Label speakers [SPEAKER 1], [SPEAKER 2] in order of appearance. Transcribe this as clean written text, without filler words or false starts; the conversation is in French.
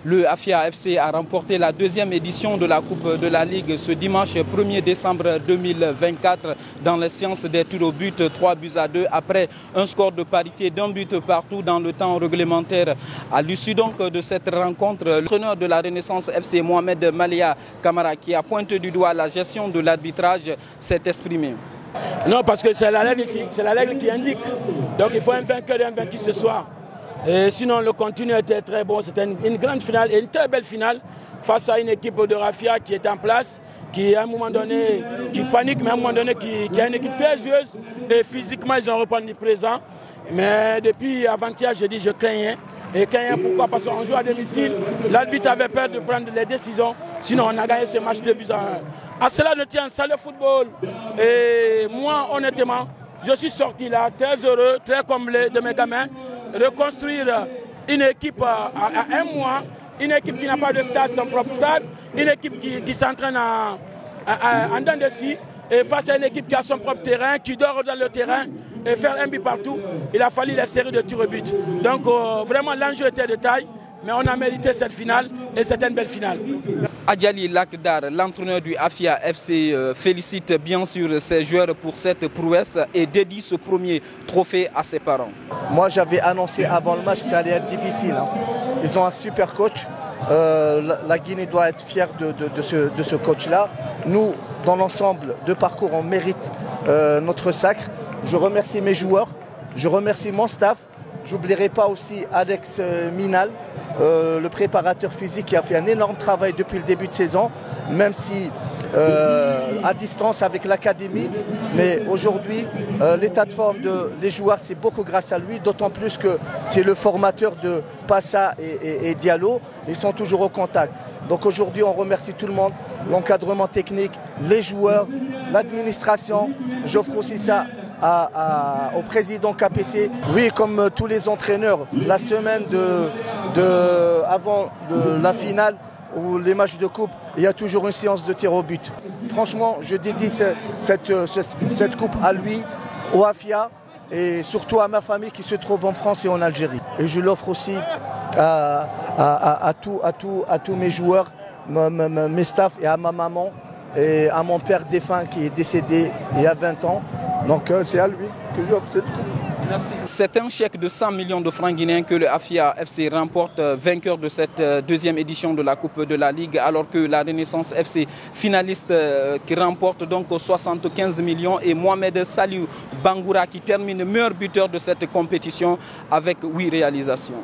[SPEAKER 1] Le Afia FC a remporté la deuxième édition de la Coupe de la Ligue ce dimanche 1er décembre 2024 dans les séances des tirs au but 3-2 après un score de parité d'un but partout dans le temps réglementaire. À l'issue donc de cette rencontre, l'entraîneur de la Renaissance FC, Mohamed Malia Kamara, qui a pointé du doigt la gestion de l'arbitrage, s'est exprimé.
[SPEAKER 2] Non, parce que c'est la règle qui indique. Donc il faut un vainqueur et un vaincu ce soir. Et sinon, le contenu était très bon. C'était une grande finale et une très belle finale face à une équipe de Rafia qui est en place, qui à un moment donné qui panique, mais à un moment donné qui a une équipe très joueuse. Et physiquement, ils ont répondu présent. Mais depuis avant-hier, je dis je craignais. Et craignais pourquoi? Parce qu'on joue à domicile. L'arbitre avait peur de prendre les décisions. Sinon, on a gagné ce match de but à 1. À cela ne tient, c'est le football. Et moi, honnêtement, je suis sorti là très heureux, très comblé de mes gamins. Reconstruire une équipe à un mois, une équipe qui n'a pas de stade, son propre stade, une équipe qui s'entraîne en dents de scie, et face à une équipe qui a son propre terrain, qui dort dans le terrain et faire un but partout, il a fallu la série de tirs au but. Donc vraiment l'enjeu était de taille, mais on a mérité cette finale et c'était une belle finale.
[SPEAKER 1] Adjali Lakdar, l'entraîneur du Afia FC, félicite bien sûr ses joueurs pour cette prouesse et dédie ce premier trophée à ses parents.
[SPEAKER 3] Moi j'avais annoncé avant le match que ça allait être difficile. Ils ont un super coach. La Guinée doit être fière de ce coach-là. Nous, dans l'ensemble de parcours, on mérite notre sacre. Je remercie mes joueurs, je remercie mon staff. J'oublierai pas aussi Alex Minal, le préparateur physique qui a fait un énorme travail depuis le début de saison, même si à distance avec l'académie. Mais aujourd'hui, l'état de forme des joueurs, c'est beaucoup grâce à lui, d'autant plus que c'est le formateur de Passa et Diallo. Ils sont toujours au contact. Donc aujourd'hui, on remercie tout le monde, l'encadrement technique, les joueurs, l'administration. J'offre aussi ça au président KPC. Oui, comme tous les entraîneurs, la semaine avant la finale ou les matchs de coupe, il y a toujours une séance de tir au but. Franchement, je dédie cette coupe à lui, au Afia et surtout à ma famille qui se trouve en France et en Algérie. Et je l'offre aussi à tous mes joueurs, mes staffs et à ma maman et à mon père défunt qui est décédé il y a 20 ans. Donc c'est à lui que j'offre cette coupe.
[SPEAKER 1] Merci. C'est un chèque de 100 millions de francs guinéens que le Afia FC remporte, vainqueur de cette deuxième édition de la Coupe de la Ligue, alors que la Renaissance FC, finaliste, qui remporte donc 75 millions, et Mohamed Saliou Bangoura qui termine meilleur buteur de cette compétition avec 8 réalisations.